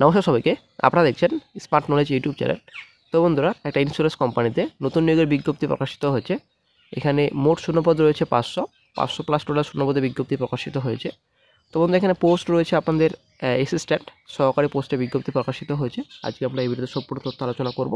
নমস্কার সবাইকে, আপনারা দেখছেন স্মার্ট নলেজ ইউটিউব চ্যানেল। তো বন্ধুরা, একটা ইন্স্যুরেন্স কোম্পানিতে নতুন নিয়োগের বিজ্ঞপ্তি প্রকাশিত হয়েছে। এখানে মোট শূন্যপদ রয়েছে 500 প্লাস টোটাল শূন্যপদে বিজ্ঞপ্তি প্রকাশিত হয়েছে। তো বন্ধু, এখানে পোস্ট রয়েছে আপনাদের অ্যাসিস্ট্যান্ট সহকারী পোস্টে বিজ্ঞপ্তি প্রকাশিত হয়েছে। আজকে আমরা এই ভিডিওতে সম্পূর্ণ তথ্য আলোচনা করব।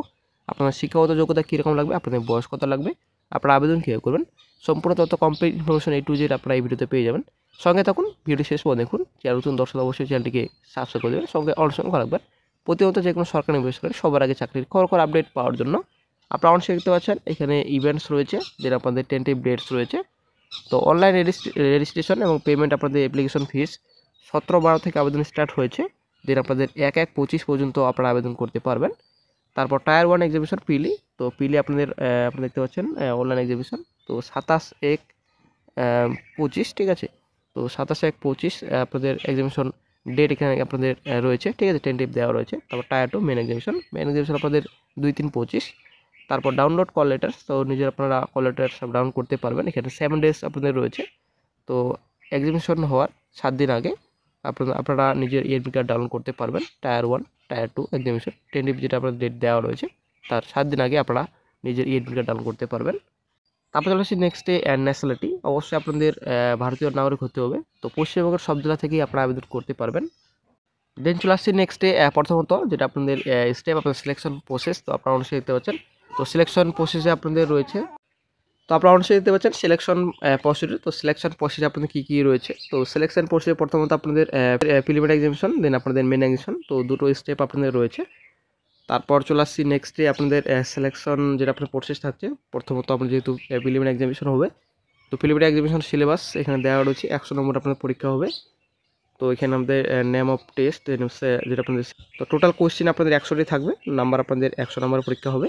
আপনার শিক্ষাগত যোগ্যতা কীরকম লাগবে, আপনাদের বয়স কত লাগবে, আপনারা আবেদন কীভাবে করবেন, সম্পূর্ণ তথ্য complete information A to Z আপনারা এই ভিডিওতে পেয়ে যাবেন। সঙ্গে থাকুন, ভিডিও শেষ পর্যন্ত দেখুন। যারা নতুন দর্শক অবশ্যই চ্যানেলটিকে সাবস্ক্রাইব করে দেবেন, সঙ্গে অনুসরণ করা রাখবেন। প্রতিনিয়ত যে কোনো সরকারি বেসরকারি সবার আগে চাকরির খবর আপডেট পাওয়ার জন্য আপনারা অবশ্যই দেখতে পাচ্ছেন এখানে ইভেন্টস রয়েছে, যেটা আপনাদের টেন্টেটিভ ডেটস রয়েছে। তো অনলাইন রেজিস্ট্রেশন এবং পেমেন্ট আপনাদের অ্যাপ্লিকেশন ফিস 17/12 থেকে আবেদন স্টার্ট হয়েছে। দেন আপনাদের 1/1/25 পর্যন্ত আপনারা আবেদন করতে পারবেন। তারপর টায়ার 1 এক্সিবিশন পিলি, তো পিলি আপনারা দেখতে পাচ্ছেন অনলাইন এক্সিবিশন। তো 27/1/25, ঠিক আছে। তো 27/1/25 আপনাদের এক্সিবিশন ডেট এখানে আপনাদের রয়েছে, ঠিক আছে, টেন্টেটিভ দেওয়া রয়েছে। তারপর টায়ার 2 মেন এক্সিবিশন আপনাদের 2-3/25। তারপর ডাউনলোড কল লেটার্স, তো নিজের আপনারা কল লেটার সব ডাউনলোড করতে পারবেন। এখানে 7 ডেজ আপনাদের রয়েছে। তো এক্সিবিশন হওয়ার 7 দিন আগে আপনারা নিজের EADMI কার্ড ডাউনলোড করতে পারবেন। টায়ার 1 টায়ার 2 এক্সিবিশন টেন্টেটিভ যেটা আপনাদের ডেট দেওয়া রয়েছে, তার 7 দিন আগে আপনারা নিজের EADMI কার্ড ডাউনলোড করতে পারবেন। তারপর চলে আসছি নেক্সটে ন্যাশনালিটি। অবশ্যই আপনাদের ভারতীয় নাগরিক হতে হবে। তো পশ্চিমবঙ্গের সব জেলা থেকেই আপনারা আবেদন করতে পারবেন। দেন চলে আসছি নেক্সটে প্রথমত যেটা আপনাদের স্টেপ আপনাদের সিলেকশন প্রসেস। তো আপনারা অবশ্যই দেখতে পাচ্ছেন, তো সিলেকশন প্রসেসে আপনাদের রয়েছে। তো আপনারা অবশ্যই দেখতে পাচ্ছেন সিলেকশন প্রসিডিউর। তো সিলেকশন প্রসেসে আপনাদের কী কী রয়েছে। তো সিলেকশন প্রসেসে প্রথমত আপনাদের প্রিলিমিনারি এক্সামিনেশন, দেন আপনাদের মেন এক্সামিনেশন। তো দুটো স্টেপ আপনাদের রয়েছে। তারপর চলে আসছি নেক্সটে আপনাদের সিলেকশন যেটা আপনার প্রসেস থাকছে। প্রথমত আপনার যেহেতু প্রিলিমিনারি এক্সামিনেশন হবে, তো প্রিলিমিনারি এক্সামিনেশন সিলেবাস এখানে দেওয়া রয়েছে। 100 নম্বর আপনার পরীক্ষা হবে। তো এখানে আমাদের নেম অফ টেস্ট যেটা আপনাদের, তো টোটাল কোয়েশ্চেন আপনাদের 100টি থাকবে, নাম্বার আপনাদের 100 নম্বর পরীক্ষা হবে।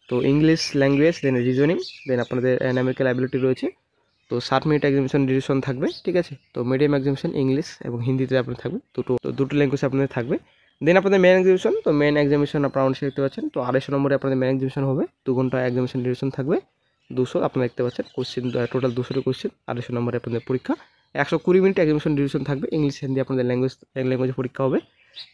তো ইংলিশ ল্যাঙ্গুয়েজ, দেন রিজনিং, দেন আপনাদের ন্যামেরিক্যাল অ্যাবিলিটি রয়েছে। তো 60 মিনিট এক্সামিনেশন ডিউরেশন থাকবে, ঠিক আছে। তো মিডিয়াম এক্সামিনেশন ইংলিশ এবং হিন্দিতে আপনার থাকবে, দুটো ল্যাঙ্গুয়েজ আপনাদের থাকবে। দেন আপনাদের মেন এক্সামিনেশন, তো মেন এক্সামিনেশন আপনারা অনেক দেখতে পাচ্ছেন। তো 250 নম্বরে আপনাদের মেন এক্সামিনেশন হবে। 2 ঘন্টা এক্সামিনেশন ডিউরেশন থাকবে। 200 আপনারা দেখতে পাচ্ছেন কোশ্চেন, টোটাল 200টি কোশ্চেন, 250 নম্বরে আপনাদের পরীক্ষা। 120 মিনিট এক্সামিনেশন ডিউরেশন থাকবে। ইংলিশ হিন্দি আপনাদের ল্যাঙ্গুয়েজ পরীক্ষা হবে।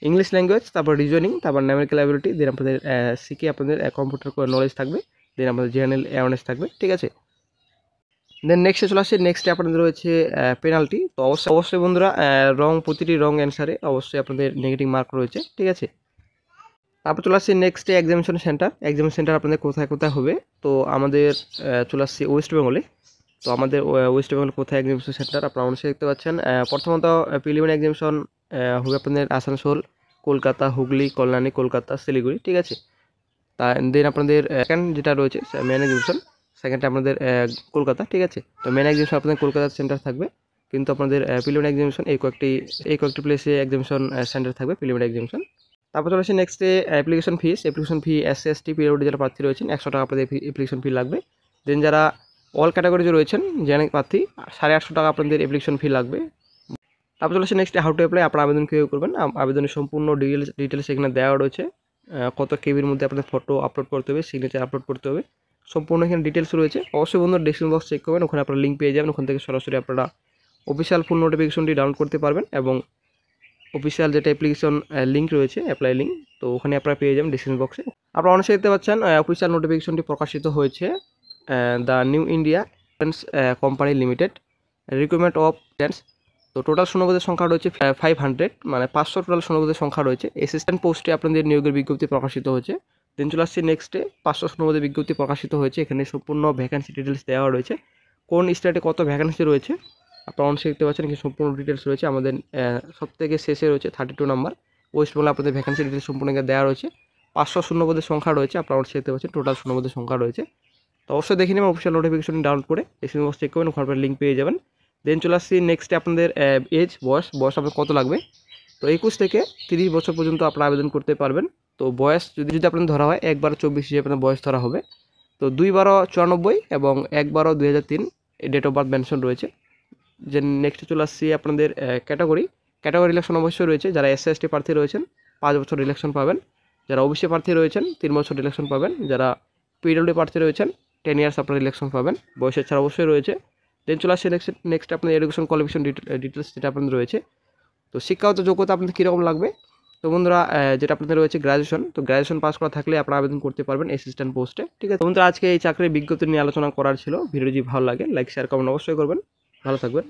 ইংলিশ ল্যাঙ্গুয়েজ, তারপর রিজনিং, তারপর ন্যামেরিক্যাল অ্যাবিলিটি, দেন আপনাদের সিকে আপনাদের কম্পিউটার নলেজ থাকবে, দেন আপনাদের জেনারেল অ্যাওয়ারনেস থাকবে, ঠিক আছে। দেন নেক্সটে চলে আসছে, নেক্সটে আপনাদের রয়েছে পেনাল্টি। তো অবশ্যই বন্ধুরা, প্রতিটি রং অ্যান্সারে অবশ্যই আপনাদের নেগেটিভ মার্ক রয়েছে, ঠিক আছে। তারপর চলে আসছে নেক্সটে এক্সামিনেশন সেন্টার আপনাদের কোথায় কোথায় হবে। তো আমাদের চলে আসছে ওয়েস্ট বেঙ্গলে। তো আমাদের ওয়েস্ট বেঙ্গল কোথায় এক্সামিনেশন সেন্টার আপনারা অবশ্যই দেখতে পাচ্ছেন। প্রথমত প্রিলিমিনারি এক্সামিনেশন হবে আপনাদের আসানসোল, কলকাতা, হুগলি, কল্যাণী, কলকাতা, শিলিগুড়ি, ঠিক আছে। দেন আপনাদের সেকেন্ড যেটা রয়েছে মেন এক্সামিনেশন, সেকেন্ডটা আপনাদের কলকাতা, ঠিক আছে। তো মেন এক্সামিনেশন আপনাদের কলকাতা সেন্টার থাকবে, কিন্তু আপনাদের প্রিলিমিনারি এক্সামিনেশন এই কয়েকটি প্লেসে এক্সামিনেশন সেন্টার থাকবে প্রিলিমিনারি এক্সামিনেশন। তারপর চলে আসছে নেক্সটে অ্যাপ্লিকেশন ফি SC/ST পিরিয়ডে যারা প্রার্থী রয়েছেন 100 টাকা আপনাদের অ্যাপ্লিকেশন ফি লাগবে। দেন যারা অল ক্যাটাগরিতে রয়েছেন জেনারেল প্রার্থী 850 টাকা আপনাদের অ্যাপ্লিকেশন ফি লাগবে। তারপর চলে আসছে নেক্সট হাউ টু অ্যাপ্লাই, আপনারা আবেদন কীভাবে করবেন। আবেদনের সম্পূর্ণ ডিটেলস এখানে দেওয়া রয়েছে। কত কেবির মধ্যে আপনাদের ফটো আপলোড করতে হবে, সিগনেচার আপলোড করতে হবে, সম্পূর্ণ এখানে ডিটেলস রয়েছে। অবশ্যই বন্ধুরা ডিসক্রিপশন বক্স চেক করবেন, ওখানে আপনারা লিঙ্ক পেয়ে যাবেন। ওখান থেকে সরাসরি আপনারা অফিসিয়াল ফুল নোটিফিকেশনটি ডাউনলোড করতে পারবেন এবং অফিসিয়াল যেটা অ্যাপ্লিকেশন লিঙ্ক রয়েছে, অ্যাপ্লাই লিঙ্ক, তো ওখানে আপনারা পেয়ে যাবেন ডিসক্রিপশন বক্সে। আপনারা অনেক দেখতে পাচ্ছেন অফিসিয়াল নোটিফিকেশনটি প্রকাশিত হয়েছে। The new India company limited recruitment of students. তো টোটাল শূন্যপদের সংখ্যা রয়েছে 500, মানে 500 টোটাল শূন্যপদের সংখ্যা রয়েছে। অ্যাসিস্ট্যান্ট পোস্টে আপনাদের নিয়োগের বিজ্ঞপ্তি প্রকাশিত হয়েছে। দেন চলে আসছে নেক্সটে 500 শূন্যপদের বিজ্ঞপ্তি প্রকাশিত হয়েছে। এখানে সম্পূর্ণ ভ্যাকেন্সি ডিটেলস দেওয়া রয়েছে, কোন স্টেটে কত ভ্যাকেন্সি রয়েছে আপনারা অনেক দেখতে পাচ্ছেন। এখানে সম্পূর্ণ ডিটেলস রয়েছে। আমাদের সবথেকে শেষে রয়েছে 32 নম্বর ওয়েস্ট বেঙ্গল আপনাদের ভ্যাকেন্সি ডিটেলস সম্পূর্ণ দেওয়া রয়েছে। 500 শূন্যপদের সংখ্যা রয়েছে, আপনারা অনেক দেখতে পাচ্ছেন টোটাল শূন্যপদের সংখ্যা রয়েছে। তো অবশ্যই দেখে নেবেন অফিসিয়াল নোটিফিকেশন ডাউনলোড করে ডিসক্রিপশন বক্স চেক করবেন, ওখানে লিঙ্ক পেয়ে যাবেন। দেন চলে আসছি নেক্সটে আপনাদের বয়স আপনার কত লাগবে। তো 21 থেকে 30 বছর পর্যন্ত আপনারা আবেদন করতে পারবেন। তো বয়স যদি আপনাদের ধরা হয় 1/12/24 হিসেবে আপনার বয়স ধরা হবে। তো 2/12/94 এবং 1/12/2003 ডেট অফ বার্থ মেনশন রয়েছে। যে নেক্সটে চলে আসছি আপনাদের ক্যাটাগরি রিলেকশন অবশ্যই রয়েছে। যারা SC/ST প্রার্থী রয়েছেন 5 বছর রিলেকশন পাবেন। যারা OBC প্রার্থী রয়েছেন 3 বছর রিলেকশন পাবেন। যারা PWD প্রার্থী রয়েছেন 10 ইয়ার্স আপনার রিলেকশন পাবেন। বয়সের ছাড়া অবশ্যই রয়েছে। দেন চলে আসছে নেক্সট আপনাদের এডুকেশন কোয়ালিফিকেশন ডিটেলস যেটা আপনাদের রয়েছে। তো শিক্ষাগত যোগ্যতা আপনাদের কীরকম লাগবে। তো বন্ধুরা যেটা আপনাদের রয়েছে গ্র্যাজুয়েশন, তো গ্র্যাজুয়েশন পাস করা থাকলে আপনারা আবেদন করতে পারবেন অ্যাসিস্ট্যান্ট পোস্টে। ঠিক আছে বন্ধুরা, আজকে এই চাকরির বিজ্ঞপ্তি নিয়ে আলোচনা করার ছিল। ভিডিও যদি ভালো লাগে লাইক শেয়ার কমেন্ট অবশ্যই করবেন। ভালো থাকবেন।